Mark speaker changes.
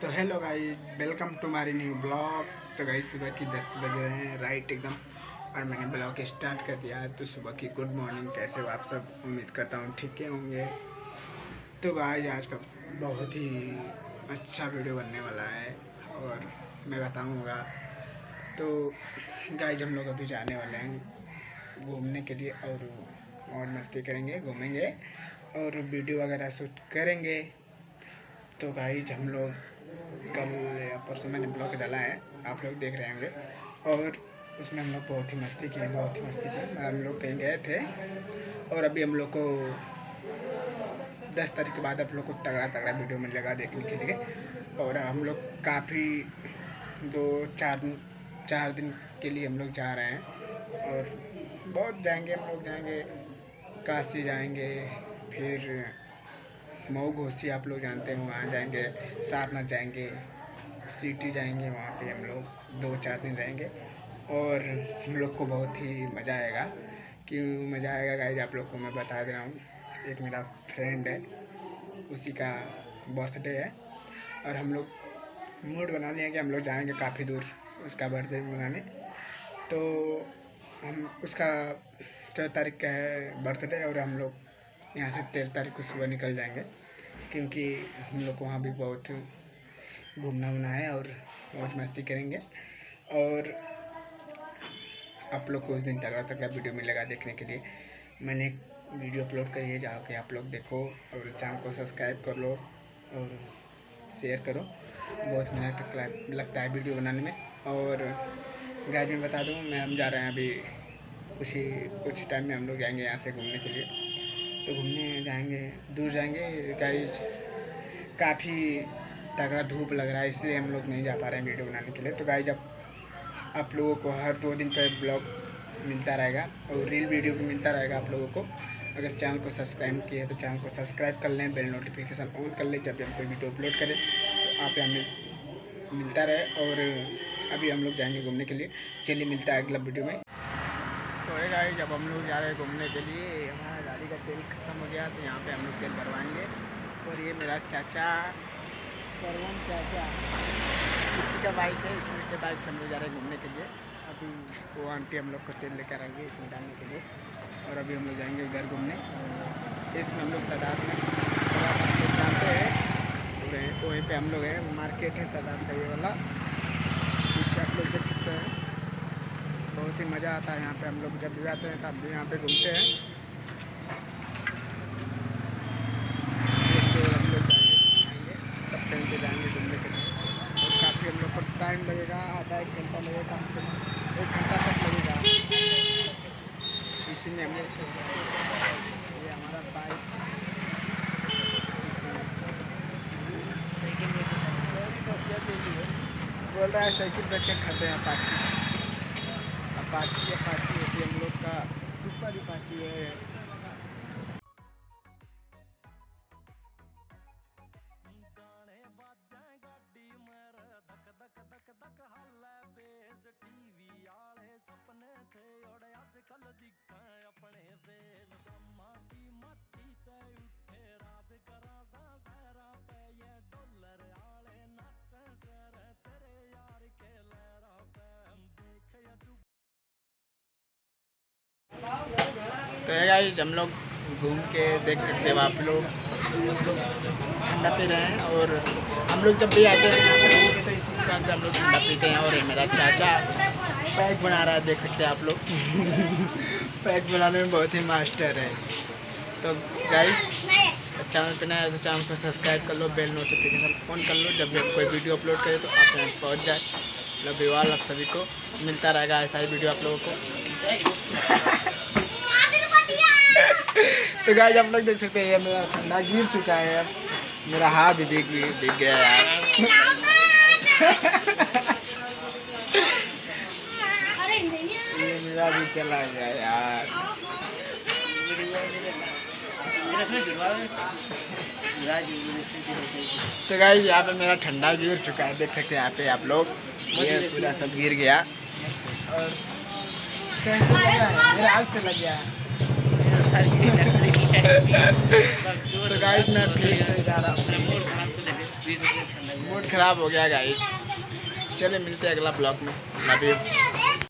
Speaker 1: तो hello guys, welcome to मारी new blog. तो गाइस सुबह की 10 बज रहे हैं राइट एकदम, और मैंने ब्लॉग स्टार्ट कर दिया है। तो सुबह की गुड मॉर्निंग, कैसे हो आप सब? उम्मीद करता हूँ ठीक है होंगे। तो गाइस आज का बहुत ही अच्छा वीडियो बनने वाला है और मैं बताऊँगा। तो गाइस हम लोग अभी जाने वाले हैं घूमने के लिए और मौज मस्ती करेंगे, घूमेंगे और वीडियो वगैरह शूट करेंगे। तो गाइस हम लोग कल या परसों मैंने ब्लॉग डाला है, आप लोग देख रहे होंगे। और उसमें हम लोग बहुत ही मस्ती किए, बहुत ही मस्ती की। हम लोग कहीं गए थे और अभी हम लोग को 10 तारीख के बाद आप लोग को तगड़ा तगड़ा वीडियो मिलेगा देखने के लिए। और हम लोग काफ़ी 2-4 दिन के लिए हम लोग जा रहे हैं और बहुत जाएंगे। हम लोग जाएंगे काशी, जाएंगे फिर मऊ घोसी, आप लोग जानते हैं वहाँ जाएंगे, सारनाथ जाएंगे, सिटी जाएंगे। वहाँ पे हम लोग 2-4 दिन रहेंगे और हम लोग को बहुत ही मज़ा आएगा। क्यों मज़ा आएगा गाइस, आप लोग को मैं बता दे रहा हूँ। एक मेरा फ्रेंड है, उसी का बर्थडे है और हम लोग मूड बना लिया कि हम लोग जाएंगे काफ़ी दूर उसका बर्थडे मनाने। तो हम उसका 14 तारीख का है बर्थडे और हम लोग यहाँ से 13 तारीख को सुबह निकल जाएंगे, क्योंकि हम लोग को वहाँ भी बहुत घूमना वूमना है और मौज मस्ती करेंगे। और आप लोग को उस दिन तगड़ा तगड़ा वीडियो मिलेगा देखने के लिए। मैंने एक वीडियो अपलोड करी है, जाके आप लोग देखो और चैनल को सब्सक्राइब कर लो और शेयर करो। बहुत मेहनत लगता है वीडियो बनाने में। और गाइस मैं बता दूँ, हम जा रहे हैं अभी कुछ टाइम में हम लोग जाएंगे यहाँ से घूमने के लिए। तो घूमने जाएंगे, दूर जाएंगे गाइस। काफ़ी तगड़ा धूप लग रहा है, इसलिए हम लोग नहीं जा पा रहे हैं वीडियो बनाने के लिए। तो गाइस जब आप लोगों को हर 2 दिन पर ब्लॉग मिलता रहेगा और रील वीडियो भी मिलता रहेगा आप लोगों को। अगर चैनल को सब्सक्राइब किए तो चैनल को सब्सक्राइब कर लें, बेल नोटिफिकेशन ऑन कर लें, जब भी हम कोई वीडियो अपलोड करें तो आप हमें मिलता रहे। और अभी हम लोग जाएंगे घूमने के लिए, चलिए मिलता है अगला वीडियो में। तो है गाइस, जब हम लोग जा रहे हैं घूमने के लिए, हमारा गाड़ी का तेल ख़त्म हो गया तो यहाँ पे हम लोग तेल भरवाएंगे। और ये मेरा चाचा सरवन चाचा, इसी का बाइक है, इसी के बाइक से हम लोग जा रहे हैं घूमने के लिए। अभी वो आंटी हम लोग को तेल लेकर आएंगे इसमें डालने के लिए और अभी हम लोग जाएंगे उधर घूमने। इसमें हम लोग सदात में जाते हैं, वहीं पे हम लोग हैं, मार्केट है सदात का ये वाला, पीछे आप लोग देख सकते हैं। बहुत ही मज़ा आता है यहाँ पे, हम लोग जब भी जाते हैं तब भी यहाँ पे घूमते हैं। ट्रेन से जाएंगे घूमने के लिए और काफ़ी हम लोग को टाइम लगेगा, आधा 1 घंटा लगेगा, कम से कम 1 घंटा तक लगेगा। इसी में हम लोग ये हमारा बाइक बोल रहा है साइकिल रख के खाते हैं। अपाची होती है हम लोग का, सुपर अपाची है। तो है गाइस, हम लोग घूम के देख सकते हो आप लोग, ठंडा पी रहे हैं। और हम लोग जब भी आते हैं तो इसी दुकान पे हम लोग ठंडा पीते हैं। और मेरा चाचा पैक बना रहा है, देख सकते हैं आप लोग पैक बनाने में बहुत ही मास्टर है। तो गाइस चैनल पे नया है तो चैनल को सब्सक्राइब कर लो, बेल नोटिफिकेशन ऑन कर लो, जब भी हम कोई वीडियो अपलोड करें तो आप यहाँ पहुँच जाए। लव यू ऑल, आप सभी को मिलता रहेगा ऐसा ही वीडियो आप लोगों को। तो गाइस आप लोग देख सकते हैं, मेरा ठंडा गिर चुका है, मेरा हाथ भी भीग गया यार। ये मेरा भी चला गया यार। तो गाइस यहाँ पे मेरा ठंडा गिर चुका है, देख सकते हैं यहाँ पे आप लोग, ये पूरा सब गिर गया। और कैसे लग रहा है, मेरे हाथ से लग गया। तो गाइस मैं फिर से जा रहा हूँ। मूड खराब हो गया गाइस। चले मिलते हैं अगला ब्लॉग में। Love you.